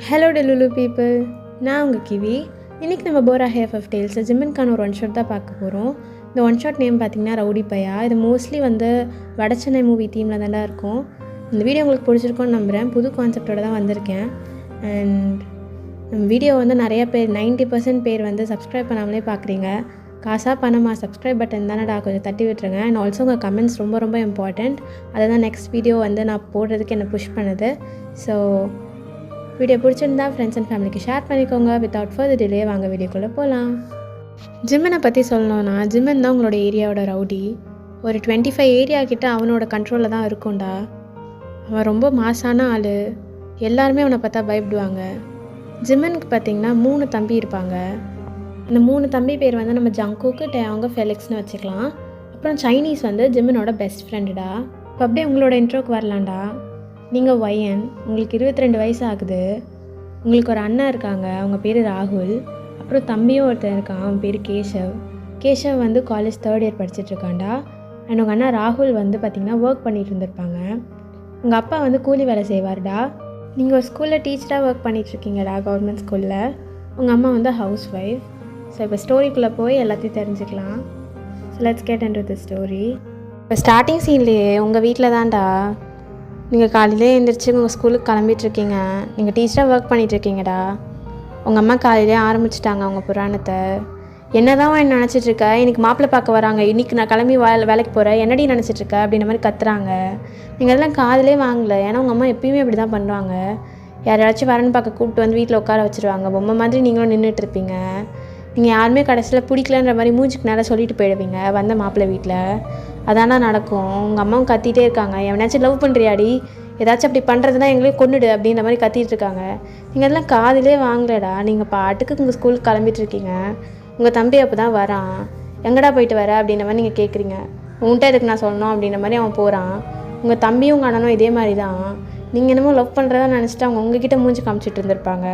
Hello டெலுலு people, நான் உங்கள் kiwi. இன்றைக்கி நம்ம போரா ஹேஃப் டேல்ஸில் ஜிம்மனுக்கான ஒரு ஒன் ஷாட் தான் பார்க்க போகிறோம். இந்த ஒன் ஷாட் நேம் பார்த்திங்கன்னா ரவுடி பையா. இது மோஸ்ட்லி வடச்சென்னை மூவி தீமில் தானே இருக்கும். இந்த வீடியோ உங்களுக்கு பிடிச்சிருக்கோன்னு நம்புகிறேன். புது கான்செப்டோடு தான் வந்திருக்கேன். அண்ட் நம்ம வீடியோ நிறைய பேர் 90% பேர் சப்ஸ்கிரைப் பண்ணாமலே பார்க்குறீங்க. காசாக பணமா சப்ஸ்கிரைப் பட்டன் தானடா, கொஞ்சம் தட்டி விட்டுருங்க. அண்ட் ஆல்சோ உங்கள் கமெண்ட்ஸ் ரொம்ப ரொம்ப இம்பார்ட்டண்ட். அதை தான் நெக்ஸ்ட் வீடியோ நான் போடுறதுக்கு என்னை புஷ் பண்ணுது. ஸோ வீடியோ பிடிச்சிருந்தா ஃப்ரெண்ட்ஸ் அண்ட் ஃபேமிலிக்கு ஷேர் பண்ணிக்கோங்க. வித்தவுட் ஃபர்தர் டிலே வாங்க வீடியோக்குள்ளே போகலாம். ஜிம்மனை பற்றி சொல்லணும்னா, ஜிம்மன் தான் உங்களோட ஏரியாவோட ரவுடி. ஒரு 25 ஏரியா கிட்ட அவனோட கண்ட்ரோலில் தான் இருக்கும்டா. அவன் ரொம்ப மாசான ஆள். எல்லாருமே அவனை பார்த்தா பயப்படுவாங்க. ஜிம்மனுக்கு பார்த்திங்கன்னா 3 தம்பி இருப்பாங்க. இந்த 3 தம்பி பேர் நம்ம ஜங்குக்கு, டேயாங்க, ஃபெலிக்ஸ்னு வச்சுக்கலாம். அப்புறம் சைனீஸ் ஜிம்மனோட பெஸ்ட் ஃப்ரெண்டுடா. இப்போ அப்படியே உங்களோட இன்ட்ரோக்கு வரலாம்டா. நீங்கள் ஒய்யன், உங்களுக்கு 22 வயசு ஆகுது. உங்களுக்கு ஒரு அண்ணன் இருக்காங்க, அவங்க பேர் ராகுல். அப்புறம் தம்பியும் ஒருத்தர் இருக்கான், அவன் பேர் Keshav. Keshav college 3rd year படிச்சுட்ருக்காண்டா. அண்ட் உங்கள் அண்ணா ராகுல் பார்த்திங்கன்னா ஒர்க் பண்ணிகிட்டு இருந்திருப்பாங்க. உங்கள் அப்பா கூலி வேலை செய்வார்டா. நீங்கள் ஒரு ஸ்கூலில் டீச்சராக ஒர்க் பண்ணிகிட்ருக்கீங்கடா, கவர்மெண்ட் ஸ்கூலில். உங்கள் அம்மா ஹவுஸ் ஒய்ஃப். ஸோ இப்போ ஸ்டோரிக்குள்ளே போய் எல்லாத்தையும் தெரிஞ்சுக்கலாம். So let's get into the story. இப்போ ஸ்டார்டிங் சீன்லேயே உங்கள் வீட்டில் தான்டா. நீங்கள் காலையிலே எழுந்திரிச்சு உங்கள் ஸ்கூலுக்கு கிளம்பிட்டுருக்கீங்க. நீங்கள் டீச்சராக ஒர்க் பண்ணிகிட்ருக்கீங்கடா. உங்கள் அம்மா காலையிலே ஆரம்பிச்சிட்டாங்க அவங்க புராணத்தை. என்ன தான் என்ன நினச்சிட்ருக்க, இன்றைக்கி மாப்பிள்ளை பார்க்க வராங்க, இன்றைக்கி நான் கிளம்பி வேலைக்கு போகிறேன், என்னடி நினச்சிட்ருக்க அப்படின்ற மாதிரி கத்துறாங்க. நீங்கள் அதெல்லாம் காதிலே வாங்கலை. ஏன்னா உங்கள் அம்மா எப்பயுமே இப்படி தான் பண்ணுவாங்க. யாராச்சும் வரன்னு பார்க்க கூப்பிட்டு வீட்டில் உட்கார வச்சுருவாங்க. பொம்மை மாதிரி நீங்களும் நின்றுட்டுருப்பீங்க. நீங்கள் யாருமே கடைசியில் பிடிக்கலன்ற மாதிரி மூஞ்சிக்கு நேரம் சொல்லிட்டு போயிடுவீங்க வந்த மாப்பிள்ளை வீட்டில். அதானா நடக்கும். உங்கள் அம்மாவும் கத்திகிட்டே இருக்காங்க, எவனாச்சும் லவ் பண்ணுறியாடி, ஏதாச்சும் அப்படி பண்ணுறதுனா எங்களையும் கொண்டுடு அப்படின்ற மாதிரி கத்திட்டு இருக்காங்க. நீங்கள் அதெல்லாம் காதிலே வாங்கலடா. நீங்கள் பாட்டுக்கு உங்கள் ஸ்கூலுக்கு கிளம்பிட்டுருக்கீங்க. உங்கள் தம்பி அப்போ தான் வரான். எங்கடா போயிட்டு வர அப்படின்ற மாதிரி நீங்கள் கேட்குறீங்க. உன்கிட்ட எதுக்கு நான் சொல்லணும் அப்படின்ற மாதிரி அவன் போகிறான். உங்கள் தம்பியும் உங்கள் அண்ணனும் இதே மாதிரி தான். நீங்கள் என்னமோ லவ் பண்ணுறதா நினச்சிட்டு அவங்க உங்ககிட்ட மூஞ்சி காமிச்சிட்டு இருந்திருப்பாங்க.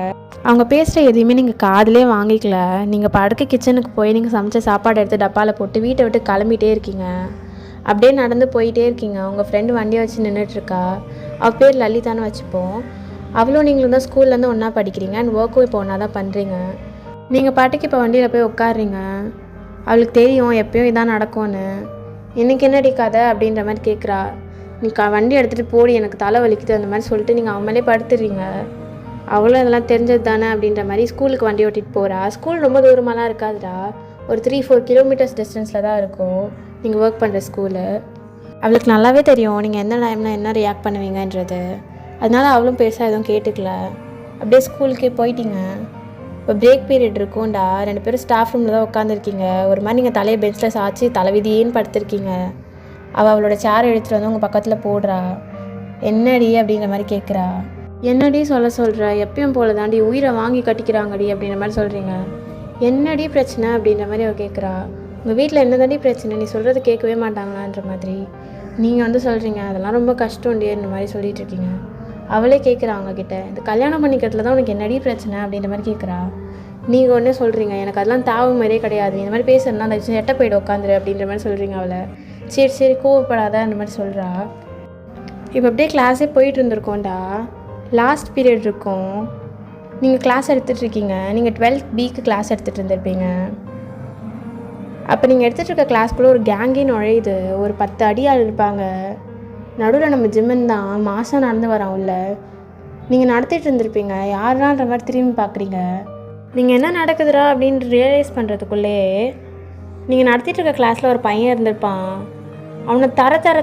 அவங்க பேசுகிற எதையுமே நீங்கள் காதிலே வாங்கிக்கல. நீங்கள் படுக்க கிச்சனுக்கு போய் நீங்கள் சமைச்ச சாப்பாடு எடுத்து டப்பாவில் போட்டு வீட்டை விட்டு கிளம்பிட்டே இருக்கீங்க. அப்படியே நடந்து போயிட்டே இருக்கீங்க. உங்கள் ஃப்ரெண்டு வண்டியை வச்சு நின்றுட்டுருக்கா. அவள் பேர் லலிதான்னு வச்சுப்போம். அவளும் நீங்களும் தான் ஸ்கூல்லேருந்து ஒன்றா படிக்கிறீங்க. அண்ட் ஒர்க்கும் இப்போ ஒன்றா தான் பண்ணுறீங்க. நீங்கள் பாட்டுக்கு இப்போ வண்டியில் போய் உட்காடுறீங்க. அவளுக்கு தெரியும் எப்பயும் இதான் நடக்கும்னு. எனக்கு என்னடி கதை அப்படின்ற மாதிரி கேட்குறா. நீ வண்டி எடுத்துகிட்டு போடி, எனக்கு தலை வலிக்குது அந்த மாதிரி சொல்லிட்டு நீங்கள் அவன் மேலே படுத்துடுறீங்க. அவளும் அதெல்லாம் தெரிஞ்சது தானே அப்படின்ற மாதிரி ஸ்கூலுக்கு வண்டி ஓட்டிகிட்டு போகிறா. ஸ்கூல் ரொம்ப தூரமாலாம் இருக்காதுடா, ஒரு 3-4 கிலோமீட்டர்ஸ் டிஸ்டன்ஸில் தான் இருக்கும் நீங்கள் ஒர்க் பண்ணுற ஸ்கூலு. அவளுக்கு நல்லாவே தெரியும் நீங்கள் எந்த டைமில் என்ன ரியாக்ட் பண்ணுவீங்கன்றது. அதனால அவளும் பெருசாக எதுவும் கேட்டுக்கல. அப்படியே ஸ்கூலுக்கே போயிட்டீங்க. இப்போ பிரேக் பீரியட் இருக்கும்டா. 2 பேரும் ஸ்டாஃப் ரூமில் தான் உட்காந்துருக்கீங்க. ஒரு மாதிரி நீங்கள் தலையை பெஞ்சில் சாய்ச்சி தலைவிதியேன்னு படுத்திருக்கீங்க. அவளோட சேர் எடுத்துகிட்டு உங்கள் பக்கத்தில் போடுறா. என்னடி அப்படின்ற மாதிரி கேட்குறா. என்னடி சொல்கிற, எப்பயும் போல தாண்டி உயிரை வாங்கி கட்டிக்கிறாங்கடி அப்படின்ற மாதிரி சொல்கிறீங்க. என்னடி பிரச்சனை அப்படின்ற மாதிரி அவள் கேட்குறா. உங்கள் வீட்டில் என்ன தாண்டி பிரச்சனை, நீ சொல்கிறது கேட்கவே மாட்டாங்களான்ற மாதிரி நீங்கள் சொல்கிறீங்க. அதெல்லாம் ரொம்ப கஷ்டம்டின்ற மாதிரி சொல்லிட்டு இருக்கீங்க. அவளே கேட்குறா அவங்கக்கிட்ட, இந்த கல்யாணம் பண்ணிக்கிறதுல தான் உனக்கு என்னடி பிரச்சனை அப்படின்ற மாதிரி கேட்குறா. நீங்கள் ஒன்றே சொல்கிறீங்க, எனக்கு அதெல்லாம் தாவு மாதிரியே கிடையாது, இந்த மாதிரி பேசுறதுனா அந்த எட்ட போய்டு உட்காந்துரு அப்படின்ற மாதிரி சொல்கிறீங்க. அவளை சரி சரி கோவப்படாத அந்த மாதிரி சொல்கிறா. இப்போ அப்படியே கிளாஸே போயிட்டு இருந்திருக்கோண்டா. லாஸ்ட் பீரியட் இருக்கும். நீங்கள் கிளாஸ் எடுத்துகிட்ருக்கீங்க. நீங்கள் 12th Bக்கு கிளாஸ் எடுத்துகிட்டு இருந்திருப்பீங்க. அப்போ நீங்கள் எடுத்துகிட்டு இருக்க கிளாஸ்க்குள்ளே ஒரு கேங்கே நுழையுது. ஒரு 10 அடி ஆள் இருப்பாங்க. நடுவில் நம்ம ஜிம்மன் தான் மாதம் நடந்து வரான் உள்ள. நீங்கள் நடத்திட்டு இருந்திருப்பீங்க. யாருனான்ற மாதிரி திரும்பி பார்க்குறீங்க. நீங்கள் என்ன நடக்குதுடா அப்படின்னு ரியலைஸ் பண்ணுறதுக்குள்ளே நீங்கள் நடத்திட்டு இருக்க கிளாஸில் ஒரு பையன் இருந்திருப்பான். அவனை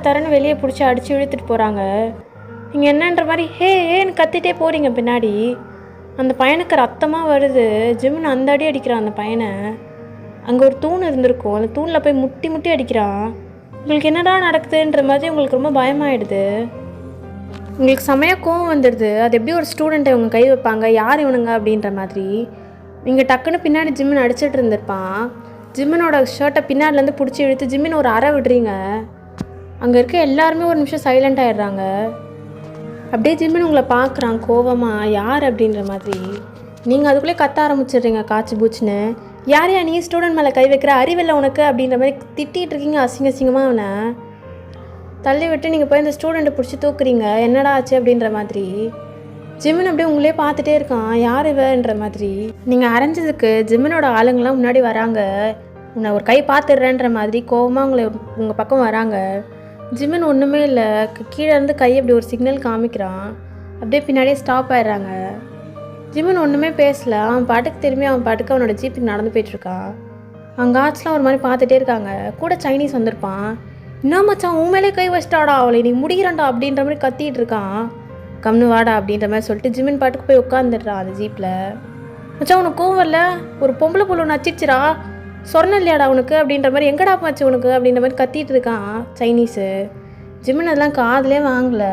தரன்னு வெளியே பிடிச்சி அடித்து இழுத்துட்டு போகிறாங்க. நீங்கள் என்னன்ற மாதிரி ஏன்னு கத்திட்டே போகிறீங்க பின்னாடி. அந்த பையனுக்கு ரத்தமாக வருது. ஜிம்மன் அந்த அடி அடிக்கிறான் அந்த பையனை. அங்கே ஒரு தூண் இருந்திருக்கும், அந்த தூணில் போய் முட்டி அடிக்கிறான். உங்களுக்கு என்னடா நடக்குதுன்ற மாதிரி உங்களுக்கு ரொம்ப பயமாயிடுது. உங்களுக்கு செமையாக கோவம் வந்துடுது. அது எப்படி ஒரு ஸ்டூடெண்ட்டை இவங்க கை வைப்பாங்க, யார் இவனுங்க அப்படின்ற மாதிரி. நீங்கள் டக்குன்னு பின்னாடி ஜிம்மன் அடிச்சிட்டு இருந்திருப்பான். ஜிம்மனோட ஷர்ட்டை பின்னாடிலேருந்து பிடிச்சி இழுத்து ஜிம்மன் ஒரு அறை விடுறீங்க. அங்கே இருக்க எல்லாருமே ஒரு நிமிஷம் சைலண்ட் ஆகிடுறாங்க. அப்படியே ஜிம்மன் உங்களை பார்க்குறான் கோவமாக, யார் அப்படின்ற மாதிரி. நீங்கள் அதுக்குள்ளே கத்த ஆரம்பிச்சிடுறீங்க காய்ச்சி பூச்சின்னு. யார் நீ ஸ்டூடெண்ட் மேலே கை வைக்கிற, அறிவில்லை உனக்கு அப்படின்ற மாதிரி திட்டிகிட்டு இருக்கீங்க அசிங்கமாக. அவனை தள்ளி விட்டு நீங்கள் போய் அந்த ஸ்டூடெண்ட்டை பிடிச்சி தூக்குறீங்க. என்னடா ஆச்சு அப்படின்ற மாதிரி. ஜிம்மன் அப்படியே உங்களே பார்த்துட்டே இருக்கான், யார் இவன்ற மாதிரி. நீங்கள் அரைஞ்சதுக்கு ஜிம்மனோட ஆளுங்கள்லாம் முன்னாடி வராங்க, உன்னை ஒரு கை பார்த்துடுறேன்ற மாதிரி கோவமாக உங்கள் பக்கம் வராங்க. ஜிம்மன் ஒன்றுமே இல்லை, கீழே இருந்து கை அப்படி ஒரு சிக்னல் காமிக்கிறான். அப்படியே பின்னாடியே ஸ்டாப் ஆயிடுறாங்க. ஜிம்மன் ஒன்றுமே பேசலை, அவன் பாட்டுக்கு திரும்பி அவன் பாட்டுக்கு அவனோட ஜீப்புக்கு நடந்து போயிட்டுருக்கான். அவங்க காட்ஸ்லாம் ஒரு மாதிரி பார்த்துட்டே இருக்காங்க. கூட சைனீஸ் வந்திருப்பான். என்ன மச்சான் உண்மையிலே கை வச்சிட்டாடா, அவளை நீ முடிகிறான்டா அப்படின்ற மாதிரி கத்திட்டு இருக்கான். கம்னு வாடா அப்படின்ற மாதிரி சொல்லிட்டு ஜிம்மன் பாட்டுக்கு போய் உட்காந்துடுறான் அந்த ஜீப்பில். மச்சான் உனக்கு கோவம் இல்லை, ஒரு பொம்பளை பொண்ணு ஒன்று அச்சிச்சிரா, சொரணம் இல்லையாடா உனக்கு அப்படின்ற மாதிரி, எங்கடா போச்சு உனக்கு அப்படின்ற மாதிரி கத்திட்டு இருக்கான் சைனீஸு. ஜிம்மன் அதெல்லாம் காதலே வாங்கலை,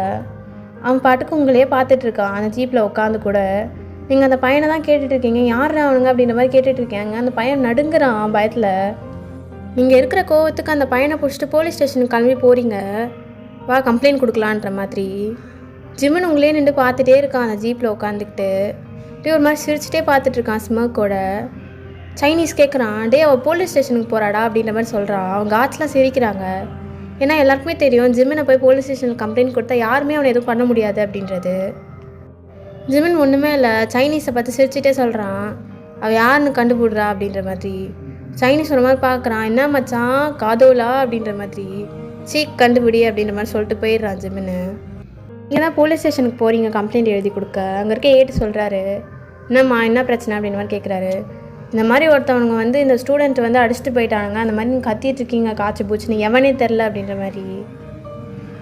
அவன் பாட்டுக்கு உங்களையே பார்த்துட்டு இருக்கான் அந்த ஜீப்பில் உட்காந்து கூட. நீங்கள் அந்த பையனை தான் கேட்டுட்ருக்கீங்க, யார் அவனுங்க அப்படின்ற மாதிரி கேட்டுட்ருக்கேங்க. அந்த பையன் நடுங்குறான் பயத்தில். நீங்கள் இருக்கிற கோவத்துக்கு அந்த பையனை பிடிச்சிட்டு போலீஸ் ஸ்டேஷனுக்கு கிளம்பி போகிறீங்க, வா கம்ப்ளைண்ட் கொடுக்கலான்ற மாதிரி. ஜிம்மன் உங்களே நின்று பார்த்துட்டே இருக்கான் அந்த ஜீப்பில் உட்காந்துக்கிட்டு. அப்படியே ஒரு மாதிரி சிரிச்சுட்டே பார்த்துட்ருக்கான் ஸ்மோக்கோட. சைனீஸ் கேட்குறான், டே அவள் போலீஸ் ஸ்டேஷனுக்கு போகிறாடா அப்படின்ற மாதிரி சொல்கிறான். அவங்க காட்ஸ்லாம் சிரிக்கிறாங்க. ஏன்னா எல்லாருக்குமே தெரியும் ஜிம்மனை போய் போலீஸ் ஸ்டேஷனுக்கு கம்ப்ளைண்ட் கொடுத்தா யாருமே அவனை எதுவும் பண்ண முடியாது அப்படின்றது. ஜிம்மன் ஒன்றுமே இல்லை, சைனீஸை பார்த்து சிரிச்சுட்டே சொல்கிறான், அவள் யாருன்னு கண்டுபிடுறா அப்படின்ற மாதிரி. சைனீஸ் ஒரு மாதிரி பார்க்குறான், என்ன மச்சான் காதோலா அப்படின்ற மாதிரி. சீக் கண்டுபிடி அப்படின்ற மாதிரி சொல்லிட்டு போயிடுறான் ஜிம்மனு. நீங்கள் தான் போலீஸ் ஸ்டேஷனுக்கு போகிறீங்க கம்ப்ளைண்ட் எழுதி கொடுக்க. அங்கே இருக்க ஏட்டு சொல்கிறாரு, என்னம்மா என்ன பிரச்சனை அப்படின்ற மாதிரி கேட்குறாரு. இந்த மாதிரி ஒருத்தவங்க வந்து இந்த ஸ்டூடெண்ட் வந்து அடிச்சுட்டு போயிட்டாங்க, அந்த மாதிரி நீங்கள் கத்திட்டு இருக்கீங்க காய்ச்சி பூச்சி, நீங்கள் எவனே தெரில அப்படின்ற மாதிரி.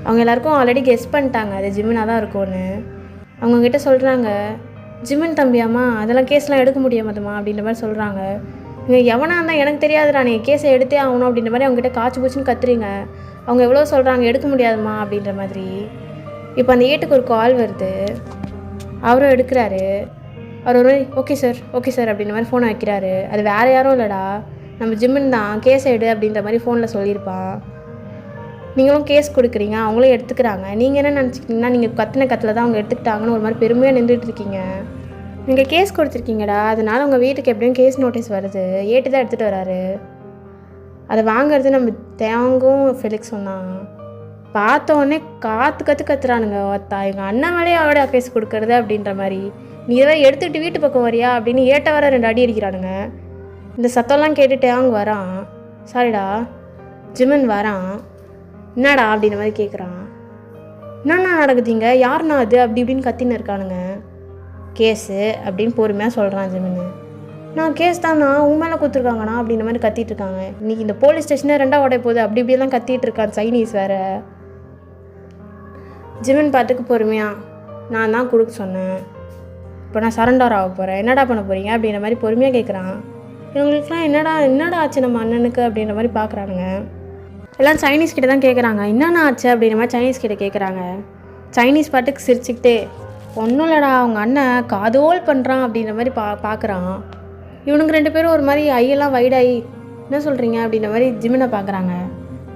அவங்க எல்லாருக்கும் ஆல்ரெடி கெஸ் பண்ணிட்டாங்க அது ஜிம்மனாக தான் இருக்கும்னு. அவங்கக்கிட்ட சொல்கிறாங்க, ஜிம்மன் தம்பியாம்மா அதெல்லாம் கேஸ்லாம் எடுக்க முடியாமதுமா அப்படின்ற மாதிரி சொல்கிறாங்க. நீங்கள் எவனாக இருந்தால் எனக்கு தெரியாதுடா, நீங்கள் கேஸை எடுத்தே ஆகணும் அப்படின்ற மாதிரி அவங்ககிட்ட காய்ச்சி பூச்சின்னு கத்துறீங்க. அவங்க எவ்வளோ சொல்கிறாங்க எடுக்க முடியாதுமா அப்படின்ற மாதிரி. இப்போ அந்த ஏட்டுக்கு ஒரு கால் வருது, அவரும் எடுக்கிறாரு. அவர் ஒரு ஓகே சார் ஓகே சார் அப்படின்ற மாதிரி ஃபோனை வைக்கிறாரு. அது வேறு யாரும் இல்லைடா, நம்ம ஜிம்மன் தான், கேஸ் எடு அப்படின்ற மாதிரி ஃபோனில் சொல்லியிருப்பான். நீங்களும் கேஸ் கொடுக்குறீங்க, அவங்களும் எடுத்துக்கிறாங்க. நீங்கள் என்ன நினச்சிக்கிங்கன்னா நீங்கள் கத்தின கத்தில் தான் அவங்க எடுத்துக்கிட்டாங்கன்னு ஒரு மாதிரி பெருமையாக நின்றுட்டுருக்கீங்க. நீங்கள் கேஸ் கொடுத்துருக்கீங்கடா, அதனால் உங்கள் வீட்டுக்கு எப்படியும் கேஸ் நோட்டீஸ் வருது, ஏட்டு தான் எடுத்துகிட்டு வராரு. அதை வாங்கிறது நம்ம தேங்கும் ஃபெலிக்ஸ் சொன்னான். பார்த்தோன்னே கத்துறானுங்க. ஒத்தா எங்கள் அண்ணன் மேலேயே அவட கேஸ் கொடுக்கறது அப்படின்ற மாதிரி. நீ இதை எடுத்துக்கிட்டு வீட்டு பக்கம் வரியா அப்படின்னு ஏட்ட வர 2 அடி அடிக்கிறானுங்க. இந்த சத்தம்லாம் கேட்டுட்டு அவங்க வரான். சாரிடா ஜிம்மன் வரான். என்னடா அப்படின்ற மாதிரி கேட்குறான். என்னண்ணா நடக்குதுங்க, யாருண்ணா அது அப்படி இப்படின்னு கத்தின்னு இருக்கானுங்க. கேஸு அப்படின்னு பொறுமையாக சொல்கிறான் ஜிம்மன். நான் கேஸ் தான்ண்ணா, உன் மேலே கொடுத்துருக்காங்கண்ணா அப்படின்ற மாதிரி கத்திட்டு இருக்காங்க. இன்றைக்கி இந்த போலீஸ் ஸ்டேஷனே 2 உடைய போகுது அப்படி இப்படியெல்லாம் கத்திட்டு இருக்கான் சைனீஸ் வேறு. ஜிம்மன் பாட்டுக்கு பொறுமையாக, நான் தான் கொடுக்க சொன்னேன், இப்போ நான் சரண்டர் ஆக போகிறேன், என்னடா பண்ண போகிறீங்க அப்படின்ற மாதிரி பொறுமையாக கேட்குறான். இவங்களுக்குலாம் என்னடா ஆச்சு நம்ம அண்ணனுக்கு அப்படின்ற மாதிரி பார்க்குறானுங்க. எல்லாம் சைனீஸ் கிட்ட தான் கேட்குறாங்க, என்னென்ன ஆச்சு அப்படின்ற மாதிரி சைனீஸ் கிட்ட கேட்குறாங்க. சைனீஸ் பாட்டுக்கு சிரிச்சுக்கிட்டே, ஒன்றும் இல்லைடா அவங்க அண்ணன் காதோல் பண்ணுறான் அப்படின்ற மாதிரி பார்க்குறான். இவனுங்க 2 பேரும் ஒரு மாதிரி ஐயெல்லாம் வைடாயி என்ன சொல்கிறீங்க அப்படின்ற மாதிரி ஜிம்மனை பார்க்குறாங்க.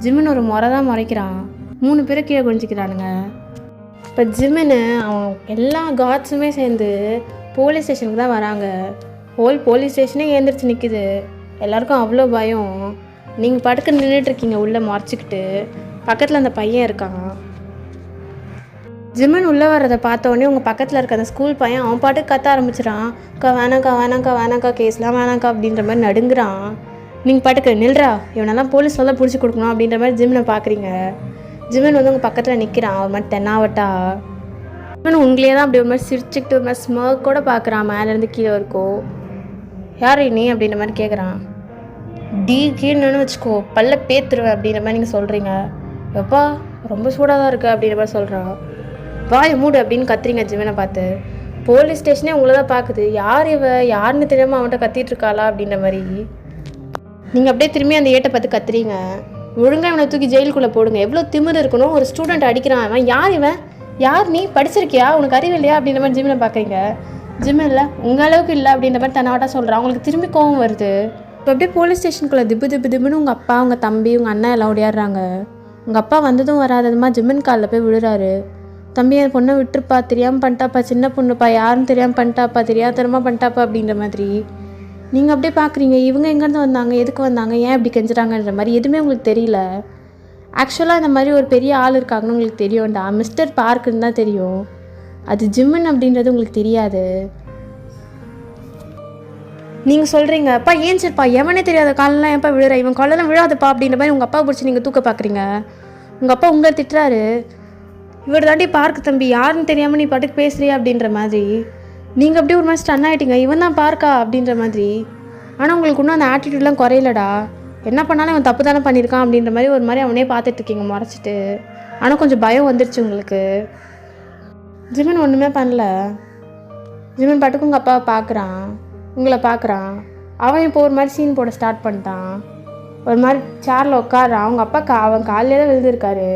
ஜிம்மன் ஒரு முறை தான் முறைக்கிறான். 3 பேரும் கீழே குனிஞ்சிக்கிறானுங்க. இப்போ ஜிம்மனு அவன் எல்லா காட்ஸுமே சேர்ந்து போலீஸ் ஸ்டேஷனுக்கு தான் வராங்க. ஹோல் போலீஸ் ஸ்டேஷனே ஏந்திரிச்சு நிற்குது. எல்லாருக்கும் அவ்வளோ பயம். நீங்கள் பாட்டுக்கு நின்றுட்டுருக்கீங்க உள்ளே மறைச்சிக்கிட்டு. பக்கத்தில் அந்த பையன் இருக்கான். ஜிம்மன் உள்ளே வர்றதை பார்த்தோடனே உங்கள் பக்கத்தில் இருக்க அந்த ஸ்கூல் பையன் அவன் பாட்டுக்கு கத்த ஆரம்பிச்சிடான். வேணாக்கா கேஸ்லாம் வேணாக்கா அப்படின்ற மாதிரி நடுங்குறான். நீங்கள் பாட்டுக்கு நில்றா, இவனெல்லாம் போலீஸில் தான் பிடிச்சி கொடுக்கணும் அப்படின்ற மாதிரி ஜிம்மனை பார்க்குறீங்க. ஜிம்மன் வந்து உங்கள் பக்கத்தில் நிற்கிறான் ஒரு மாதிரி தென்னாவட்டா. ஜிம்மன் உங்களே தான் அப்படி ஒரு மாதிரி சிரிச்சுக்கிட்டு ஒரு மாதிரி ஸ்மர்க் கூட பார்க்குறான் மேலேருந்து கீழே இருக்கும். யார் நீ அப்படின்ற மாதிரி கேட்குறான். கீழன்னு வச்சுக்கோ பல்ல பேத்துருவேன் அப்படின்ற மாதிரி நீங்கள் சொல்கிறீங்க. எப்பா ரொம்ப சூடாக தான் இருக்குது அப்படின்ற மாதிரி சொல்கிறான். வாய மூடு அப்படின்னு கத்துறீங்க ஜிம்மனை பார்த்து. போலீஸ் ஸ்டேஷனே உங்களை தான் பார்க்குது, யார் யாருன்னு தெரியாமல் அவன்கிட்ட கத்திட்டு இருக்காளா அப்படின்ற மாதிரி. நீங்கள் அப்படியே திரும்பி அந்த ஏட்டை பார்த்து கத்துறீங்க. ஒழுங்காக இவனை தூக்கி ஜெயிலுக்குள்ளே போடுங்க. எவ்வளோ திமிரு இருக்கணும், ஒரு ஸ்டூடெண்ட் அடிக்கிறான். இவன் யார் நீ படிச்சிருக்கியா, உனக்கு அறிவு இல்லையா அப்படின்ற மாதிரி ஜிம்மனை பார்க்குறீங்க. ஜிம்மன் இல்லை உங்கள் அளவுக்கு இல்லை அப்படின்ற மாதிரி தன்னாவட்டா சொல்கிறான். அவங்களுக்கு திரும்பி கோவம் வருது. இப்போ அப்படியே போலீஸ் ஸ்டேஷனுக்குள்ளே திப்புன்னு உங்கள் அப்பா உங்கள் தம்பி உங்கள் அண்ணன் எல்லாம் ஓடியாடுறாங்க. உங்கள் அப்பா வந்ததும் வராததுமா ஜிம்மன் காலில் போய் விழுறாரு. தம்பி அந்த பொண்ணை விட்டுருப்பா, தெரியாமல் பண்ணிட்டாப்பா, சின்ன பொண்ணுப்பா, யாரும் தெரியாமல் பண்ணிட்டாப்பா, தெரியாதனமாக பண்ணிட்டாப்பா அப்படின்ற மாதிரி. நீங்கள் அப்படியே பார்க்குறீங்க, இவங்க எங்கேருந்து வந்தாங்க, எதுக்கு வந்தாங்க, ஏன் இப்படி கெஞ்சுறாங்கன்ற மாதிரி எதுவுமே உங்களுக்கு தெரியல. ஆக்சுவலாக இந்த மாதிரி ஒரு பெரிய ஆள் இருக்காங்கன்னு உங்களுக்கு தெரியும்டா, மிஸ்டர் பார்க்குன்னு தான் தெரியும். அது ஜிம்மன் அப்படின்றது உங்களுக்கு தெரியாது. நீங்கள் சொல்கிறீங்க, அப்பா ஏன் சரிப்பா எவனே தெரியாத காலெலாம் ஏன்ப்பா விழுற, இவன் காலெல்லாம் விழாதுப்பா அப்படின்ற மாதிரி உங்கள் அப்பா பிடிச்சி நீங்கள் தூக்க பார்க்குறீங்க. உங்கள் அப்பா உங்களை திட்டுறாரு, இவர் தாண்டி பார்க்கு தம்பி, யாருன்னு தெரியாமல் நீ பாட்டுக்கு பேசுறியா அப்படின்ற மாதிரி. நீங்கள் அப்படியே ஒரு மாதிரி ஸ்டன் ஆகிட்டீங்க, இவன் தான் பார்க்கா அப்படின்ற மாதிரி. ஆனால் உங்களுக்கு இன்னும் அந்த ஆட்டிடியூட்லாம் குறையலடா, என்ன பண்ணாலும் அவன் தப்பு தானே பண்ணியிருக்கான் அப்படின்ற மாதிரி ஒரு மாதிரி அவனே பார்த்துட்ருக்கீங்க முறைச்சிட்டு. ஆனால் கொஞ்சம் பயம் வந்துருச்சு உங்களுக்கு. ஜிம்மன் ஒன்றுமே பண்ணல. ஜிம்மன் பாட்டுக்கு உங்கள் அப்பாவை பார்க்குறான், உங்களை பார்க்குறான். அவன் இப்போ ஒரு மாதிரி சீன் போட ஸ்டார்ட் பண்ணிட்டான். ஒரு மாதிரி சேரில் உட்காடுறான். அவங்க அப்பா அவன் காலிலே தான் விழுந்திருக்காரு,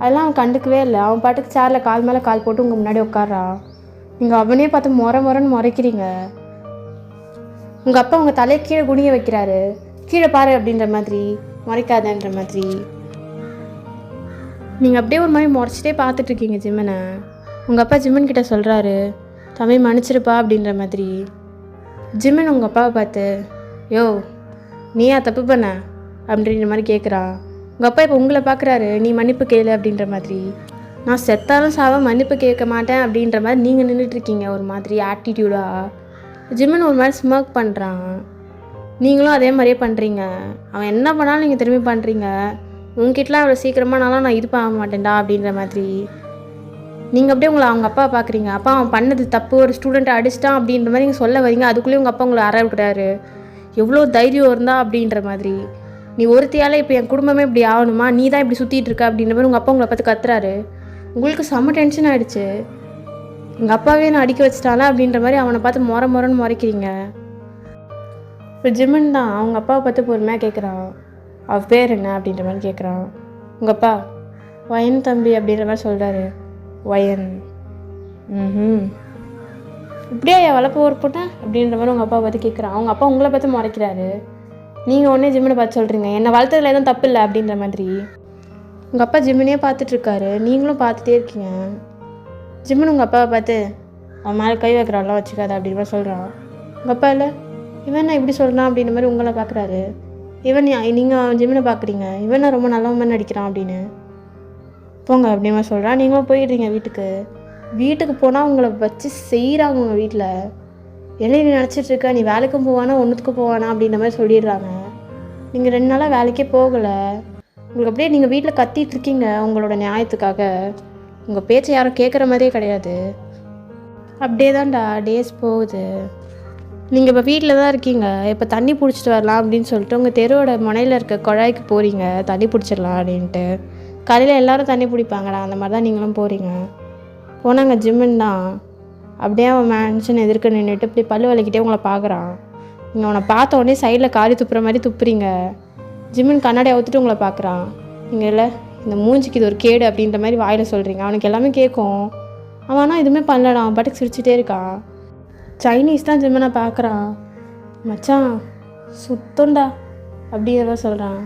அதெல்லாம் அவன் கண்டுக்கவே இல்லை. அவன் பாட்டுக்கு சேரில் கால் மேலே கால் போட்டு உங்கள் முன்னாடி உட்காடுறான். நீங்கள் அவனே பார்த்து முறைன்னு முறைக்கிறீங்க. உங்கள் அப்பா உங்கள் தலையை கீழே குனிய வைக்கிறாரு, கீழே பாரு அப்படின்ற மாதிரி, முறைக்காதன்ற மாதிரி. நீங்கள் அப்படியே ஒரு மாதிரி முறைச்சிட்டே பார்த்துட்ருக்கீங்க ஜிம்மனை. உங்கள் அப்பா ஜிம்மன் கிட்டே சொல்கிறாரு, தம்பி மன்னிச்சிருப்பா அப்படின்ற மாதிரி. ஜிம்மன் உங்கள் அப்பாவை பார்த்து, யோ நீயா தப்பு பண்ண அப்படின்ற மாதிரி கேட்குறான். உங்கள் அப்பா இப்போ உங்களை பார்க்குறாரு, நீ மன்னிப்பு கேளு அப்படின்ற மாதிரி. நான் செத்தாலும் சாவ மன்னிப்பு கேட்க மாட்டேன் அப்படின்ற மாதிரி நீங்கள் நின்றுட்டுருக்கீங்க ஒரு மாதிரி ஆட்டிடியூடாக. ஜிம்மன் ஒரு மாதிரி ஸ்மோக் பண்ணுறான், நீங்களும் அதே மாதிரியே பண்ணுறீங்க. அவன் என்ன பண்ணாலும் நீங்கள் திரும்பி பண்ணுறீங்க. உங்ககிட்டலாம் அவ்வளோ சீக்கிரமானாலும் நான் இது பண்ண மாட்டேன்டா அப்படின்ற மாதிரி. நீங்கள் அப்படியே உங்களை அவங்க அப்பா பார்க்குறீங்க. அப்பா அவன் பண்ணது தப்பு, ஒரு ஸ்டூடெண்ட்டை அடிச்சிட்டான் அப்படின்ற மாதிரி நீங்கள் சொல்ல வரீங்க. அதுக்குள்ளேயே உங்கள் அப்பா உங்களை அற விடுறாரு, எவ்வளோ தைரியம் இருந்தா அப்படின்ற மாதிரி. நீ ஒருத்தியால் இப்போ என் குடும்பமே இப்படி ஆகணுமா, நீ தான் இப்படி சுற்றிட்டு இருக்க அப்படின்ற மாதிரி உங்கள் அப்பா உங்களை பார்த்து கத்துறாரு. உங்களுக்கு செம்ம டென்ஷன் ஆகிடுச்சு. எங்கள் அப்பாவே நான் அடிக்க வச்சிட்டானா அப்படின்ற மாதிரி அவனை பார்த்து முறைன்னு முறைக்கிறீங்க. இப்போ ஜிம்மன் தான் அவங்க அப்பாவை பார்த்து பொறுமையாக கேட்குறான், அவ பேர் என்ன அப்படின்ற மாதிரி கேட்குறான். உங்கள் அப்பா வயன் தம்பி அப்படின்ற மாதிரி சொல்கிறாரு. வயன், இப்படியா என் வளர்ப்பு ஒரு போட்டேன் அப்படின்ற மாதிரி உங்கள் அப்பா பார்த்து கேட்குறான். அவங்க அப்பா உங்களை பார்த்து முறைக்கிறாரு. நீங்கள் உடனே ஜிம்மனை பார்த்து சொல்கிறீங்க, என்னை வளர்த்ததில் எதுவும் தப்பு இல்லை அப்படின்ற மாதிரி. உங்கள் அப்பா ஜிம்மனே பார்த்துட்ருக்காரு, நீங்களும் பார்த்துட்டே இருக்கீங்க. ஜிம்மன் உங்கள் அப்பாவை பார்த்து, அவன் மேலே கை வைக்கிறான்லாம் வச்சுக்காத அப்படின்ற மாதிரி சொல்கிறான். உங்கள் அப்பா இல்லை, இவன் நான் இப்படி சொல்கிறான் அப்படின்ற மாதிரி உங்களை பார்க்குறாரு. நீங்கள் ஜிம்மனை பார்க்குறீங்க, இவன் நான் ரொம்ப நல்லவன் நடிக்கிறான் அப்படின்னு. போங்க அப்படின்ற மாதிரி சொல்கிறான். நீங்களும் போயிடுறீங்க வீட்டுக்கு போனால் உங்களை வச்சு செய்கிறாங்க உங்கள் வீட்டில். என்ன நீ நினச்சிட்ருக்க, நீ வேலைக்கும் போவானா ஒன்றுத்துக்கும் போவானா அப்படின்ற மாதிரி சொல்லிடுறாங்க. நீங்கள் 2 நாளாக வேலைக்கே போகலை. உங்களுக்கு அப்படியே நீங்கள் வீட்டில் கத்திகிட்ருக்கீங்க உங்களோட நியாயத்துக்காக. உங்கள் பேச்சை யாரும் கேட்குற மாதிரியே கிடையாது. அப்படியே தான்டா டேஸ் போகுது. நீங்கள் இப்போ வீட்டில் தான் இருக்கீங்க. இப்போ தண்ணி பிடிச்சிட்டு வரலாம் அப்படின்னு சொல்லிட்டு உங்கள் தெருவோட முனையில் இருக்க குழாய்க்கு போகிறீங்க, தண்ணி பிடிச்சிடலாம் அப்படின்ட்டு. காலையில் எல்லோரும் தண்ணி பிடிப்பாங்கடா, அந்த மாதிரி தான் நீங்களும் போகிறீங்க. போனாங்க ஜிம்மன் தான் அப்படியே அவன் மேன்ஷன் எதிர்க்க நின்றுட்டு இப்படி பல்லு வலிக்கிட்டே உங்களை பார்க்குறான். நீங்கள் அவனை பார்த்த உடனே சைடில் காரி துப்புற மாதிரி துப்புறீங்க. ஜிம்மன் கண்ணாடி அவுத்துட்டு உங்களை பார்க்குறான். நீங்கள் இல்லை இந்த மூஞ்சிக்கு இது ஒரு கேடு அப்படின்ற மாதிரி வாயில் சொல்கிறீங்க. அவனுக்கு எல்லாமே கேட்கும். அவனா எதுவுமே பண்ணலடா, அவன் பாட்டுக்கு சிரிச்சிட்டே இருக்கான். சைனீஸ் தான் ஜிம்மனை பார்க்குறான். மச்சான் சுத்தண்டா அப்படிங்கிற சொல்கிறான்.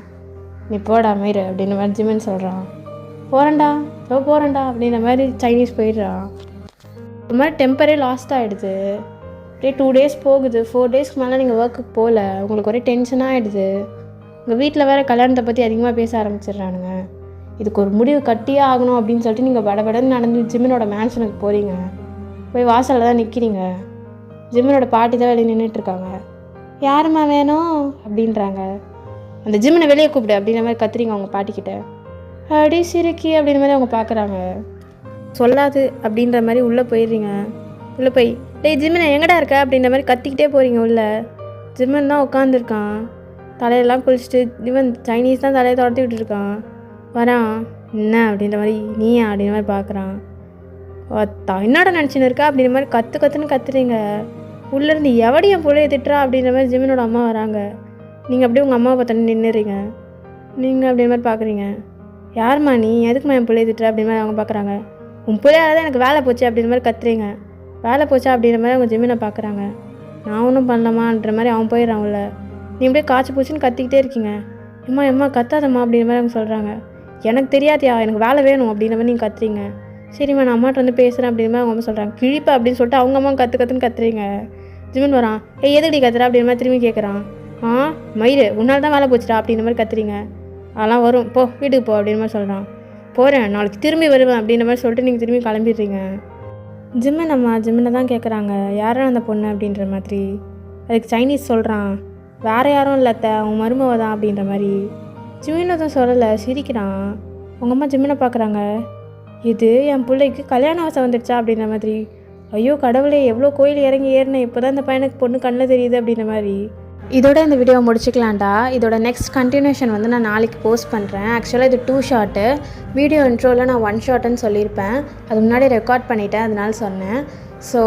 நீ போடா மயிறு அப்படின்ற மாதிரி ஜிம்மன் சொல்கிறான். போகிறேன்டா அப்படின்ற மாதிரி சைனீஸ் போயிடுறான். ஒரு மாதிரி டெம்பரே லாஸ்ட் ஆகிடுது. அப்படியே 2 days போகுது. 4 daysக்கு மேலே நீங்கள் ஒர்க்குக்கு போகல. உங்களுக்கு ஒரே டென்ஷனாக ஆகிடுது. உங்கள் வீட்டில் வேறு கல்யாணத்தை பற்றி அதிகமாக பேச ஆரம்பிச்சிடுறானுங்க. இதுக்கு ஒரு முடிவு கட்டியே ஆகணும் அப்படின்னு சொல்லிட்டு நீங்கள் படபடன்னு நடந்து ஜிம்மனோட மேன்ஷனுக்கு போகிறீங்க. போய் வாசலில் தான் நிற்கிறீங்க. ஜிம்மனோட பாட்டி தான் வெளியே நின்றுட்டுருக்காங்க. யாரும்மா வேணும் அப்படின்றாங்க. அந்த ஜிம்மனை வெளியே கூப்பிடு அப்படின்ற மாதிரி கத்துறீங்க அவங்க பாட்டிக்கிட்ட. அடி சிரிக்கி அப்படின்ற மாதிரி அவங்க பார்க்குறாங்க. சொல்லாது அப்படின்ற மாதிரி உள்ளே போயிடுறீங்க. உள்ளே போய் டேய் ஜிம்மனை எங்கடா இருக்க அப்படின்ற மாதிரி கத்திக்கிட்டே போகிறீங்க உள்ளே. ஜிம்மன் தான் உட்காந்துருக்கான், தலையெல்லாம் குளிச்சுட்டு. இவன் சைனீஸ் தான் தலையை தொடர்த்தி விட்டுருக்கான். வரான், என்ன அப்படின்ற மாதிரி, நீயா அப்படின்ற மாதிரி பார்க்குறான். என்னோட நினச்சின்னு இருக்கா அப்படின்ற மாதிரி கற்றுன்னு கத்துறீங்க. உள்ளேருந்து எவடி என் பிள்ளைய திட்டுறா அப்படின்ற மாதிரி ஜிம்மனோட அம்மா வராங்க. நீங்கள் அப்படியே உங்கள் அம்மாவை பார்த்து நின்றுறீங்க. நீங்கள் அப்படின்ற மாதிரி பார்க்குறீங்க. யாரும்மா நீ, எதுக்குமா என் பிள்ளைய திட்டுற அப்படின்ற மாதிரி அவங்க பார்க்குறாங்க. உன் பிள்ளையால தான் எனக்கு வேலை போச்சு அப்படின்ற மாதிரி கத்துறீங்க. வேலை போச்சா அப்படின்ற மாதிரி அவங்க ஜிம்மனை பார்க்குறாங்க. நான் ஒன்றும் பண்ணலாமான்ற மாதிரி அவன் போயிடுறான் உள்ள. நீ அப்படியே காய்ச்சி போச்சுன்னு கத்திக்கிட்டே இருக்கீங்க. எம்மா கத்தாதம்மா அப்படின்ற மாதிரி அவங்க சொல்கிறாங்க. எனக்கு தெரியாதியா, எனக்கு வேலை வேணும் அப்படின்ற மாதிரி நீங்கள் கத்துறீங்க. சரிம்மா நான் அம்மாட்ட வந்து பேசுகிறேன் அப்படின்ற மாதிரி அவங்க அம்மா சொல்கிறாங்க. கிழிப்பா அப்படின்னு சொல்லிட்டு அவங்க அம்மா கற்றுன்னு கத்துறீங்க. ஜிம்மன் வரான். எதுக்கடி கத்துறா அப்படின்ற மாதிரி திரும்பி கேட்குறான். மயிறு உன்னால் தான் வேலை போச்சுடா அப்படின்ற மாதிரி கத்துறீங்க. அதெல்லாம் வரும், போ வீட்டுக்கு போ அப்படின்ற மாதிரி சொல்கிறான். போகிறேன், நாளைக்கு திரும்பி வருவேன் அப்படின்ற மாதிரி சொல்லிட்டு நீங்கள் திரும்பி கிளம்பிடுறீங்க. ஜிம்மனை தான் கேட்குறாங்க, யாரும் அந்த பொண்ணு அப்படின்ற மாதிரி. அதுக்கு சைனீஸ் சொல்கிறான், வேறு யாரும் இல்லை அத்தை, அவன் மருமவ தான் அப்படின்ற மாதிரி. ஜிமின் எதுவும் சொல்லலை, சிரிக்கிறான். உங்கள் அம்மா ஜிம்மனை பார்க்குறாங்க, இது என் பிள்ளைக்கு கல்யாண ஆசை வந்துடுச்சா அப்படின்ற மாதிரி. ஐயோ கடவுளே, எவ்வளோ கோயில் இறங்கி ஏறினேன், இப்போ தான் இந்த பையனுக்கு பொண்ணு கண்ணில் தெரியுது அப்படின்ற மாதிரி. இதோட இந்த வீடியோவை முடிச்சுக்கலாம்டா. இதோட நெக்ஸ்ட் கண்டினியூஷன் வந்து நான் நாளைக்கு போஸ்ட் பண்ணுறேன். ஆக்சுவலாக இது 2 ஷார்ட்டு. வீடியோ இன்ட்ரோவில் நான் 1 ஷார்ட்டுன்னு சொல்லியிருப்பேன், அது முன்னாடி ரெக்கார்ட் பண்ணிவிட்டேன், அதனால சொன்னேன். ஸோ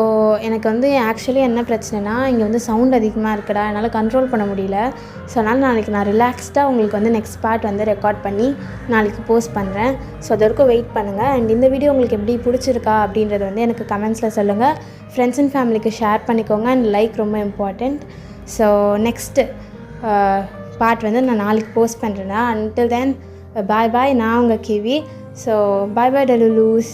எனக்கு வந்து ஆக்சுவலி என்ன பிரச்சனைனா, இங்கே வந்து சவுண்ட் அதிகமாக இருக்குடா, என்னால் கண்ட்ரோல் பண்ண முடியல. ஸோ அதனால் நாளைக்கு நான் ரிலாக்ஸ்டாக உங்களுக்கு வந்து நெக்ஸ்ட் பார்ட் வந்து ரெக்கார்ட் பண்ணி நாளைக்கு போஸ்ட் பண்ணுறேன். ஸோ அது வரைக்கும் வெயிட் பண்ணுங்கள். அண்ட் இந்த வீடியோ உங்களுக்கு எப்படி பிடிச்சிருக்கா அப்படின்றது வந்து எனக்கு கமெண்ட்ஸில் சொல்லுங்கள். ஃப்ரெண்ட்ஸ் அண்ட் ஃபேமிலிக்கு ஷேர் பண்ணிக்கோங்க. அண்ட் லைக் ரொம்ப இம்பார்ட்டண்ட். ஸோ நெக்ஸ்ட்டு பார்ட் வந்து நான் நாளைக்கு போஸ்ட் பண்ணுறேன்னா. அன்டில் தென் பாய் பாய். நான் உங்கள் கிவி. ஸோ பாய் பாய் டலுலூஸ்.